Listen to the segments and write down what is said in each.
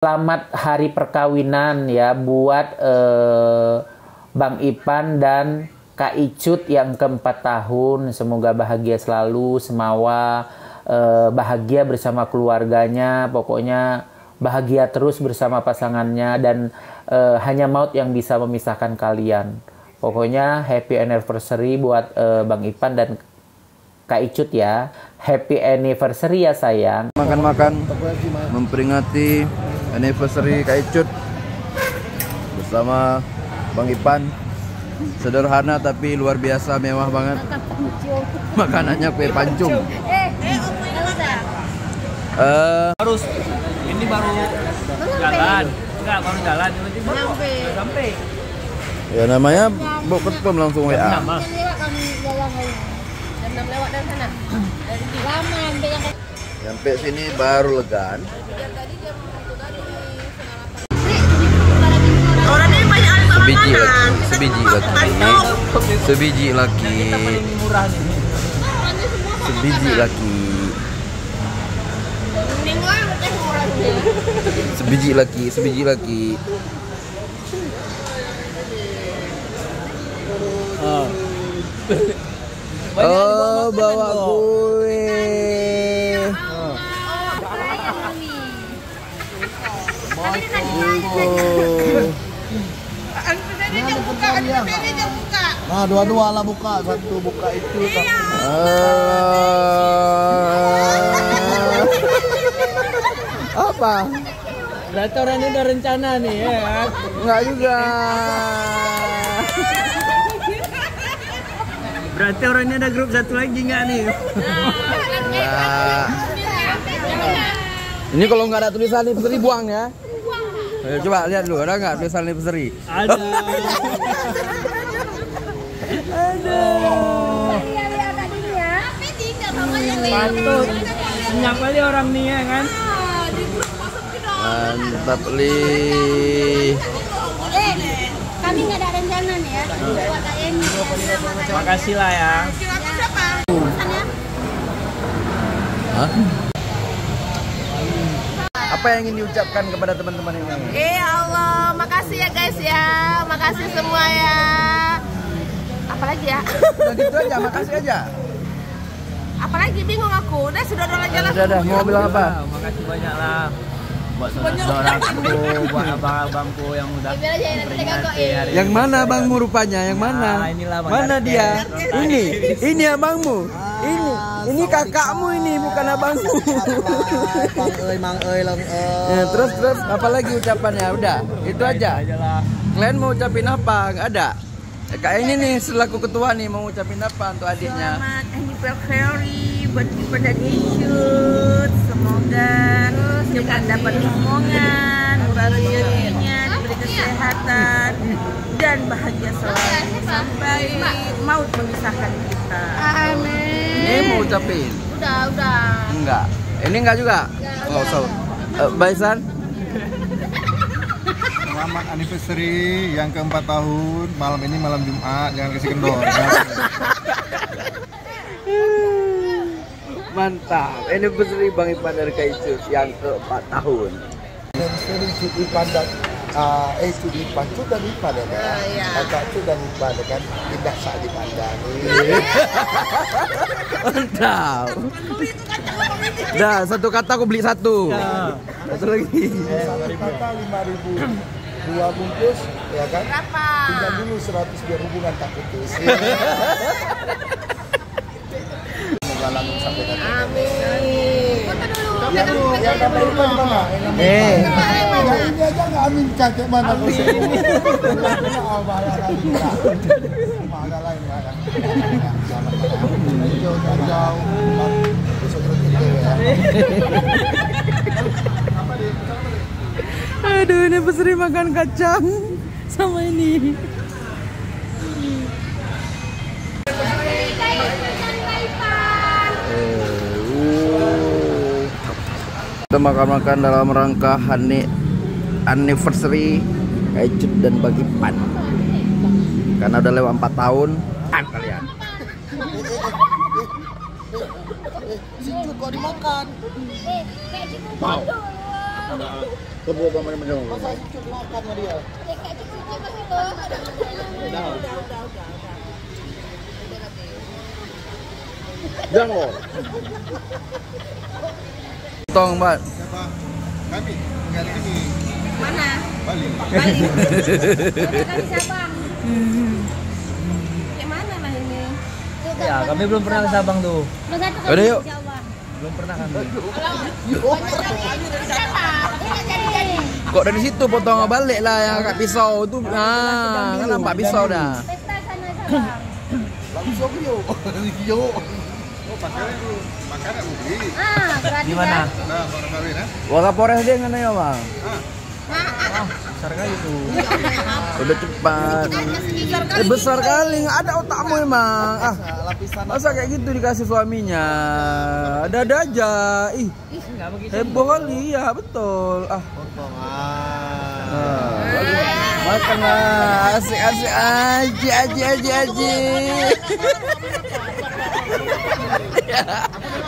Selamat hari perkawinan ya buat Bang Ipan dan Kak Icut yang ke-4 tahun. Semoga bahagia selalu, semawa bahagia bersama keluarganya. Pokoknya bahagia terus bersama pasangannya dan hanya maut yang bisa memisahkan kalian. Pokoknya happy anniversary buat Bang Ipan dan Kak Icut ya. Happy anniversary ya sayang. Makan-makan memperingati anniversary Kak Icut bersama Bang Ipan. Sederhana tapi luar biasa, mewah banget. Makanannya kue pancung. Harus ini baru jalan. Enggak, baru jalan. Sampai. Ya namanya Bok Ketum langsung WA. Jam 6 lewat dari sana. Lama sampai yang Sampai sini baru legaan. Sebiji lagi. Oh, bawa kue. Nah, dua-dua lah buka, satu buka itu. Apa? Berarti orang ini udah rencana nih ya. Enggak juga. Berarti orang ini ada grup satu lagi nggak nih? Enggak. Ini kalau nggak ada tulisan anniversary buang ya. Ayo, coba lihat dulu, ada nggak tulisan anniversary? Ada. Patut. Senyap kali orang nih ya kan? Mantap li. kami nggak ada rencana nih ya. Buat ini. Makasih lah ya. Hah? Apa yang ingin diucapkan kepada teman-teman ini? Allah, makasih ya guys ya. Makasih semua ya. Apalagi ya? Udah gitu aja, makasih aja. Apalagi bingung aku. Udah sudah jalan. Udah, mau bilang apa? Makasih banyak lah buat saudara-saudaraku, buat abang-abangku yang udah memperingati hari Yang mana abangmu rupanya? Yang mana? Nah, inilah Bang Mana Darten. dia? Ini abangmu. Ini kakakmu ini, bukan abangmu. Mang euy long Ya, terus apalagi ucapannya? Udah, itu aja. lah. Kalian mau ucapin apa? Nggak ada. Kayak ini nih selaku ketua nih mau ucapin apa untuk adiknya? Selamat anniversary buat Ipan dan Icut. Semoga kita dapat omongan, murah rezekinya, diberi kesehatan dan bahagia selalu sampai maut memisahkan kita. Amin. Ini mau ucapin? Udah. Enggak. Ini enggak juga? Enggak usah. Baisan? Selamat anniversary yang ke-4 tahun. Malam ini malam Jumat, jangan kasih kendor. Mantap. Anniversary Bang Ipan dari Kak Icut yang ke-4 tahun. Anniversary Icut Ipan dan Icut Ipan Icut dan Ipan ya kan? Kakak Icut dan Ipan ya kan? Indah saat dipandang. Mantap. Dah, satu kata aku beli satu. Satu lagi. Satu kata 5.000. 2 bungkus ya kan? Berapa? Tinggal dulu 100 biar hubungan tak putus. Semoga langsung sampai nanti. Amin. Foto dulu. Yang nama Ipan mana? Yang ini aja nggak amin kakek mana? Amin. Ada lain ya kan? Jauh. Besok terus kita ya. Aduh, ini peseri makan kacang sama ini. Kita makan-makan dalam rangka anniversary Kak Icut dan Bang Ipan. Karena udah lewat 4 tahun. Kalian. Si Cut kok dimakan? Kayak gitu. Kebo bang macam mana? Masa cucu makan sama dia. Jangan. Tong, Mbak. Siapa? Kami tinggal di sini. Mana? Bali. Bali. Kami Sabang. Kayak mana lah ini? Ya, kami belum pernah ke Sabang tuh. Udah yuk. Belum pernah kami. Kok dari situ potong balik lah yang agak pisau tu. Nah, kan nampak pisau dah. Pesta sana Sabang. Langsung yuk. Yuk. Oh, pakai itu. Makanan beli. Ah, berarti Di mana? Nah, orang kawin ha? Wakapores dia ngana ya, Bang? Besar kali tuh. Udah cepat. Besar kali, nggak ada otakmu emang. Ah, masa kayak gitu dikasih suaminya? Ada aja. Ih, Enggak begitu. heboh kali ya, betul. Ah, makan lah, asik-asik aja.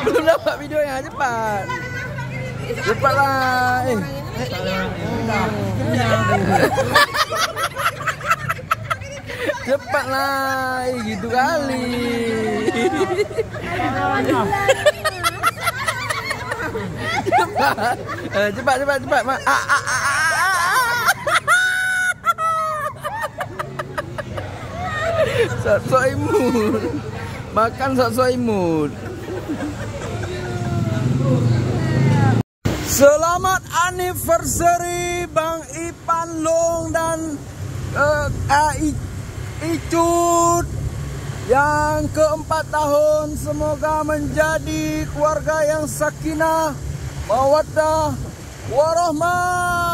Belum dapat videonya, cepat. Cepatlah. Cepatlah, gitu kali. Cepat, Mak. Sok imut. Makan sok imut. Selamat anniversary Bang Ipan Long dan Icut yang ke-4 tahun. Semoga menjadi keluarga yang sakinah, mawaddah, warahmah.